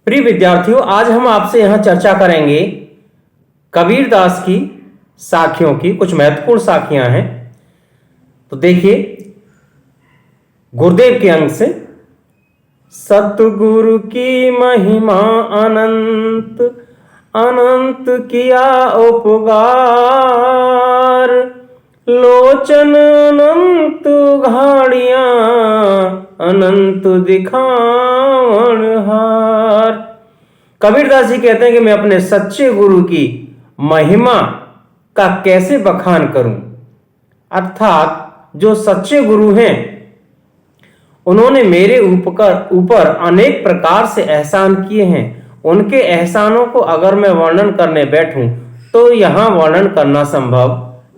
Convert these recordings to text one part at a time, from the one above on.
प्रिय विद्यार्थियों, आज हम आपसे यहाँ चर्चा करेंगे कबीरदास की साखियों की। कुछ महत्वपूर्ण साखियां हैं, तो देखिए गुरुदेव के अंग से। सतगुरु की महिमा अनंत, अनंत किया उपकार, लोचन अनंत घाड़ियां, अनंत दिखावन हार। कबीरदास जी कहते हैं कि मैं अपने सच्चे गुरु की महिमा का कैसे बखान करूं। अर्थात जो सच्चे गुरु हैं उन्होंने मेरे ऊपर अनेक प्रकार से एहसान किए हैं। उनके एहसानों को अगर मैं वर्णन करने बैठूं तो यहां वर्णन करना संभव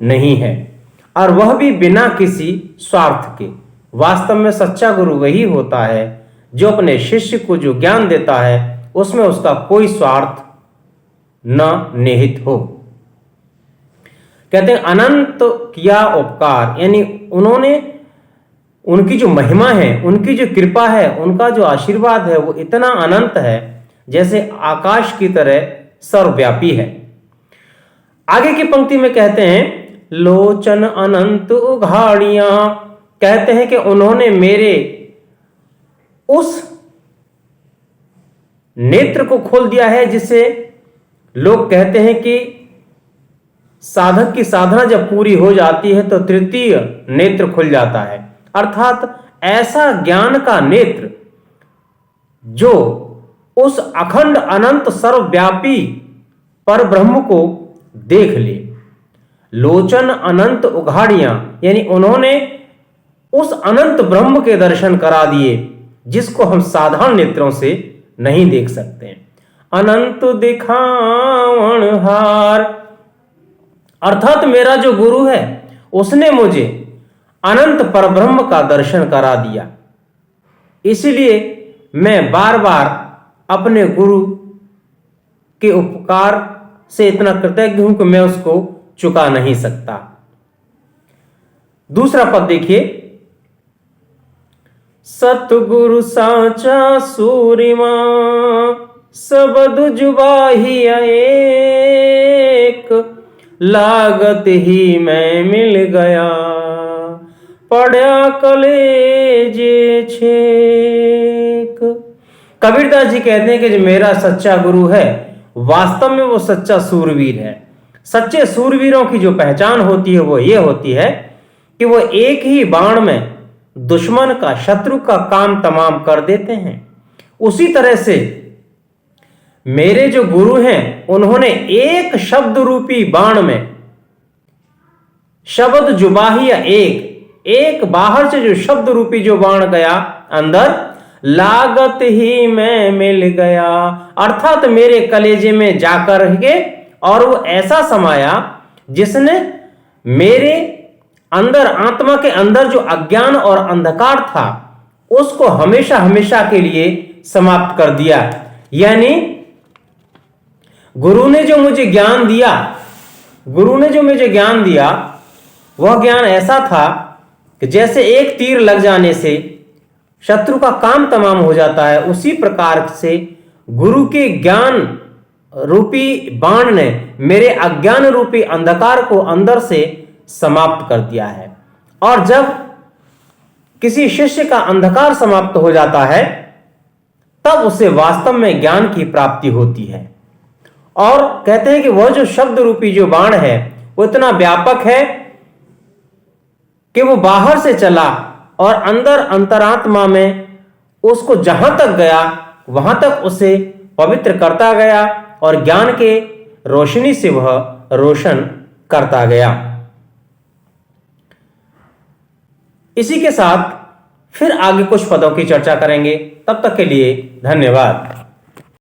नहीं है, और वह भी बिना किसी स्वार्थ के। वास्तव में सच्चा गुरु वही होता है जो अपने शिष्य को जो ज्ञान देता है उसमें उसका कोई स्वार्थ न निहित हो। कहते हैं अनंत किया उपकार, यानी उन्होंने, उनकी जो महिमा है, उनकी जो कृपा है, उनका जो आशीर्वाद है वो इतना अनंत है जैसे आकाश की तरह सर्वव्यापी है। आगे की पंक्ति में कहते हैं लोचन अनंत उघाड़ियां। कहते हैं कि उन्होंने मेरे उस नेत्र को खोल दिया है जिसे लोग कहते हैं कि साधक की साधना जब पूरी हो जाती है तो तृतीय नेत्र खुल जाता है। अर्थात ऐसा ज्ञान का नेत्र जो उस अखंड अनंत सर्वव्यापी पर ब्रह्म को देख ले। लोचन अनंत उघाड़ियां, यानी उन्होंने उस अनंत ब्रह्म के दर्शन करा दिए जिसको हम साधारण नेत्रों से नहीं देख सकते। अनंत दिखावन हार, अर्थात मेरा जो गुरु है उसने मुझे अनंत परब्रह्म का दर्शन करा दिया। इसलिए मैं बार बार अपने गुरु के उपकार से इतना कृतज्ञ हूं कि मैं उसको चुका नहीं सकता। दूसरा पद देखिए, सतगुरु साचा सूरिमा, सबद जुबाहिया एक, लागत ही मैं मिल गया, पढ़ा कलेजे छेक। कबीरदास जी कहते हैं कि जो मेरा सच्चा गुरु है वास्तव में वो सच्चा सूरवीर है। सच्चे सूरवीरों की जो पहचान होती है वो ये होती है कि वो एक ही बाण में दुश्मन का, शत्रु का काम तमाम कर देते हैं। उसी तरह से मेरे जो गुरु हैं उन्होंने एक शब्द रूपी बाण में, शब्द जुबाहिया एक बाहर से जो शब्द रूपी जो बाण गया अंदर, लागत ही मैं मिल गया, अर्थात मेरे कलेजे में जाकर के और वो ऐसा समाया जिसने मेरे अंदर, आत्मा के अंदर जो अज्ञान और अंधकार था उसको हमेशा हमेशा के लिए समाप्त कर दिया। यानी गुरु ने जो मुझे ज्ञान दिया, गुरु ने जो मुझे ज्ञान दिया वह ज्ञान ऐसा था कि जैसे एक तीर लग जाने से शत्रु का काम तमाम हो जाता है, उसी प्रकार से गुरु के ज्ञान रूपी बाण ने मेरे अज्ञान रूपी अंधकार को अंदर से समाप्त कर दिया है। और जब किसी शिष्य का अंधकार समाप्त हो जाता है तब उसे वास्तव में ज्ञान की प्राप्ति होती है। और कहते हैं कि वह जो शब्द रूपी जो बाण है वो इतना व्यापक है कि वो बाहर से चला और अंदर अंतरात्मा में उसको जहां तक गया वहां तक उसे पवित्र करता गया और ज्ञान के रोशनी से वह रोशन करता गया। इसी के साथ फिर आगे कुछ पदों की चर्चा करेंगे। तब तक के लिए धन्यवाद।